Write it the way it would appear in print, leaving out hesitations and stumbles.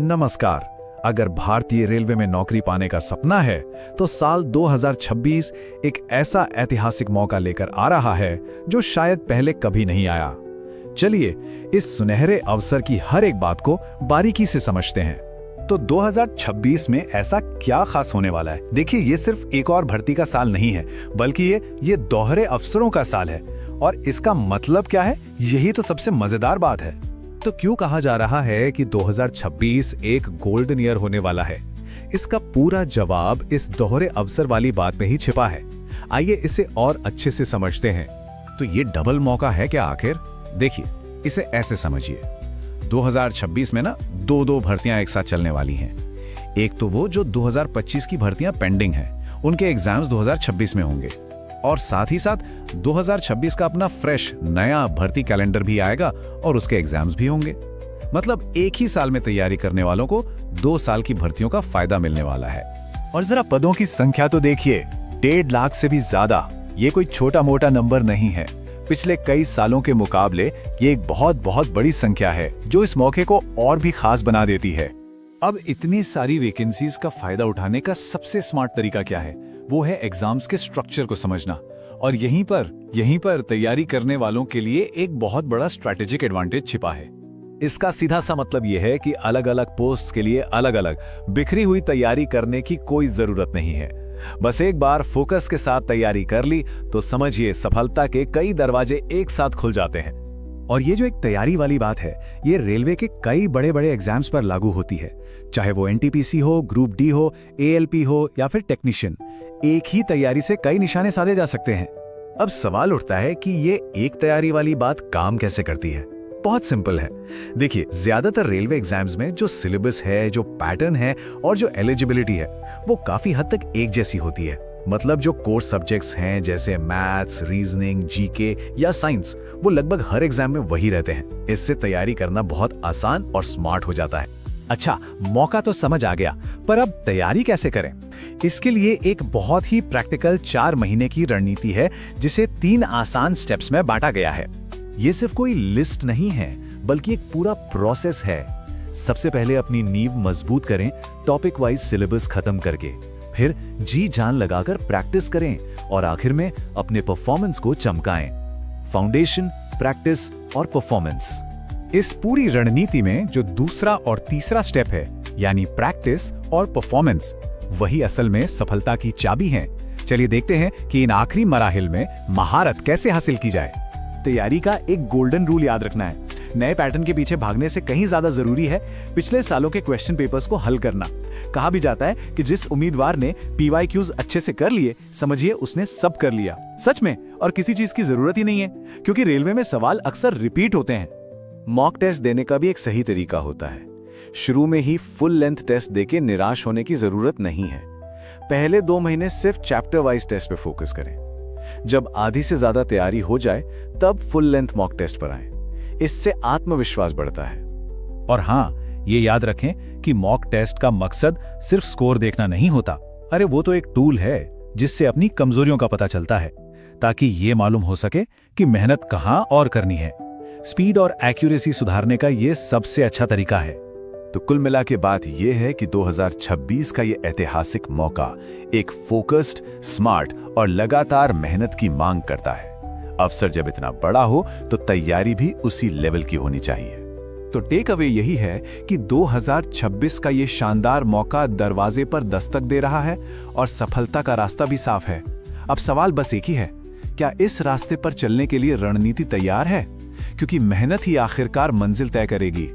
नमस्कार। अगर भारतीय रेलवे में नौकरी पाने का सपना है तो साल 2026 एक ऐसा ऐतिहासिक मौका लेकर आ रहा है जो शायद पहले कभी नहीं आया। चलिए इस सुनहरे अवसर की हर एक बात को बारीकी से समझते हैं। तो 2026 में ऐसा क्या खास होने वाला है? देखिए, ये सिर्फ एक और भर्ती का साल नहीं है, बल्कि ये दोहरे अवसरों का साल है। और इसका मतलब क्या है, यही तो सबसे मजेदार बात है। तो क्यों कहा जा रहा है कि 2026 एक गोल्डन ईयर होने वाला है? इसका पूरा जवाब इस दोहरे अवसर वाली बात में ही छिपा है। आइए इसे और अच्छे से समझते हैं। तो ये डबल मौका है क्या आखिर? देखिए, इसे ऐसे समझिए, 2026 में ना दो भर्तियां एक साथ चलने वाली हैं। एक तो वो जो 2025 की भर्तियां पेंडिंग हैं, उनके एग्जाम्स 2026 में होंगे, और साथ ही साथ 2026 का अपना फ्रेश नया भर्ती कैलेंडर भी आएगा और उसके एग्जाम्स भी होंगे। मतलब एक ही साल में तैयारी करने वालों को 2 साल की भर्तियों का फायदा मिलने वाला है। और जरा पदों की संख्या तो देखिए, 1.5 लाख से भी ज्यादा। ये कोई छोटा मोटा नंबर नहीं है। पिछले कई सालों के मुकाबले ये एक बहुत बड़ी संख्या है, जो इस मौके को और भी खास बना देती है। अब इतनी सारी वैकेंसीज का फायदा उठाने का सबसे स्मार्ट तरीका क्या है? वो है एग्जाम्स के स्ट्रक्चर को समझना। और यहीं पर तैयारी करने वालों के लिए एक बहुत बड़ा स्ट्रैटेजिक एडवांटेज छिपा है। इसका सीधा सा मतलब यह है कि अलग अलग पोस्ट के लिए अलग अलग बिखरी हुई तैयारी करने की कोई जरूरत नहीं है। बस एक बार फोकस के साथ तैयारी कर ली तो समझिए सफलता के कई दरवाजे एक साथ खुल जाते हैं। और ये जो एक तैयारी वाली बात है, ये रेलवे के कई बड़े एग्जाम्स पर लागू होती है, चाहे वो एनटीपीसी हो, ग्रुप डी हो, एएलपी हो या फिर टेक्नीशियन। एक ही तैयारी से कई निशाने साधे जा सकते हैं। अब सवाल उठता है कि ये एक तैयारी वाली बात काम कैसे करती है? बहुत सिंपल है। देखिए, ज्यादातर रेलवे एग्जाम्स में जो सिलेबस है, जो पैटर्न है और जो एलिजिबिलिटी है, वो काफी हद तक एक जैसी होती है। मतलब जो कोर्स सब्जेक्ट्स हैं जैसे मैथ्स, रीजनिंग, जीके या साइंस, वो लगभग हर एग्जाम में वही रहते हैं। इससे तैयारी करना बहुत आसान और स्मार्ट हो जाता है। अच्छा, मौका तो समझ आ गया, पर अब तैयारी कैसे करें? इसके लिए एक बहुत ही प्रैक्टिकल 4 महीने की रणनीति है, जिसे 3 आसान स्टेप्स में बांटा गया है। ये सिर्फ कोई लिस्ट नहीं है, बल्कि एक पूरा प्रोसेस है। सबसे पहले अपनी नींव मजबूत करें, टॉपिक वाइज सिलेबस खत्म करके। फिर जी जान लगाकर प्रैक्टिस करें और आखिर में अपने परफॉर्मेंस को चमकाएं। फाउंडेशन, प्रैक्टिस और परफॉर्मेंस। इस पूरी रणनीति में जो दूसरा और तीसरा स्टेप है, यानी प्रैक्टिस और परफॉर्मेंस, वही असल में सफलता की चाबी है। चलिए देखते हैं कि इन आखिरी मराहिल में महारत कैसे हासिल की जाए। तैयारी का एक गोल्डन रूल याद रखना है। नए पैटर्न के पीछे भागने से कहीं ज्यादा जरूरी है पिछले सालों के क्वेश्चन पेपर्स को हल करना। कहा भी जाता है कि जिस उम्मीदवार ने पीवाईक्यूज अच्छे से कर लिए, समझिए उसने सब कर लिया। सच में, और किसी चीज की जरूरत ही नहीं है, क्योंकि रेलवे में सवाल अक्सर रिपीट होते हैं। मॉक टेस्ट देने का भी एक सही तरीका होता है। शुरू में ही फुल लेंथ टेस्ट देके निराश होने की जरूरत नहीं है। पहले 2 महीने सिर्फ चैप्टर वाइज टेस्ट पे फोकस करें। जब आधी से ज्यादा तैयारी हो जाए, तब फुल लेंथ मॉक टेस्ट पर आएं। इससे आत्मविश्वास बढ़ता है। और हाँ, ये याद रखें कि मॉक टेस्ट का मकसद सिर्फ स्कोर देखना नहीं होता। अरे वो तो एक टूल है जिससे अपनी कमजोरियों का पता चलता है, ताकि ये मालूम हो सके कि मेहनत कहाँ और करनी है। स्पीड और एक्यूरेसी सुधारने का ये सबसे अच्छा तरीका है। तो कुल मिला के बात यह है कि 2026 का ये ऐतिहासिक मौका एक फोकस्ड, स्मार्ट और लगातार मेहनत की मांग करता है। अवसर जब इतना बड़ा हो तो तैयारी भी उसी लेवल की होनी चाहिए। तो टेक अवे यही है कि 2026 का ये शानदार मौका दरवाजे पर दस्तक दे रहा है और सफलता का रास्ता भी साफ है। अब सवाल बस एक ही है, क्या इस रास्ते पर चलने के लिए रणनीति तैयार है? क्योंकि मेहनत ही आखिरकार मंजिल तय करेगी।